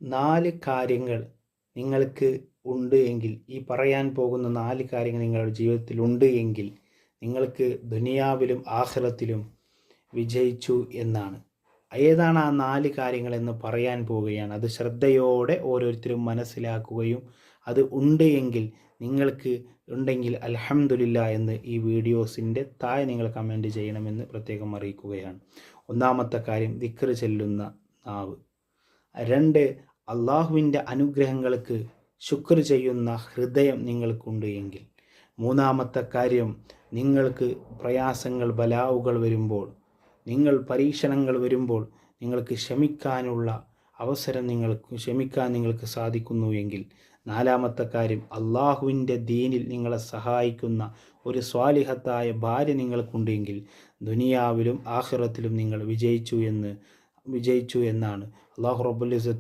4 കാര്യങ്ങൾ നിങ്ങൾക്ക് ഉണ്ട് എങ്കിൽ, ഈ പറയാൻ പോകുന്ന 4 കാര്യങ്ങൾ നിങ്ങളുടെ ജീവിതത്തിൽ ഉണ്ട് എങ്കിൽ നിങ്ങൾക്ക് ദുനിയാവിലും ആഖിറത്തിലും വിജയിച്ചു എന്നാണ്. ഏതാണ് ആ 4 കാര്യങ്ങളെന്ന് പറയാൻ പോവുകയാണ്. അത് ശ്രദ്ധയോടെ ഓരോരുത്തരും മനസ്സിലാക്കുകയും അത് ഉണ്ട് എങ്കിൽ നിങ്ങൾക്ക് ഉണ്ടെങ്കിൽ അൽഹംദുലില്ലാ എന്ന് ഈ വീഡിയോസിൻ്റെ താഴെ നിങ്ങൾ കമൻറ്റ് ചെയ്യണമെന്ന് പ്രത്യേകം അറിയിക്കുകയാണ്. ഒന്നാമത്തെ കാര്യം, ദിക്ർ ചെല്ലുന്ന നാവ്. 2, അള്ളാഹുവിൻ്റെ അനുഗ്രഹങ്ങൾക്ക് ശുക്ർ ചെയ്യുന്ന ഹൃദയം നിങ്ങൾക്കുണ്ട് എങ്കിൽ. 3-ാമത്തെ കാര്യം, നിങ്ങൾക്ക് പ്രയാസങ്ങൾ ബലാവുകൾ വരുമ്പോൾ, പരീക്ഷണങ്ങൾ വരുമ്പോൾ നിങ്ങൾക്ക് ക്ഷമിക്കാനുള്ള അവസരം ക്ഷമിക്കാൻ നിങ്ങൾക്ക് സാധിക്കുന്നു എങ്കിൽ. 4-ാമത്തെ കാര്യം, അള്ളാഹുവിൻ്റെ ദീനിൽ നിങ്ങളെ സഹായിക്കുന്ന ഒരു സ്വാലിഹത്തായ ഭാര്യ നിങ്ങൾക്കുണ്ടെങ്കിൽ ദുനിയാവിലും ആഖിറത്തിലും നിങ്ങൾ വിജയിച്ചു എന്നാണ്. അള്ളാഹു റബ്ബുൽ ഇസ്സത്ത്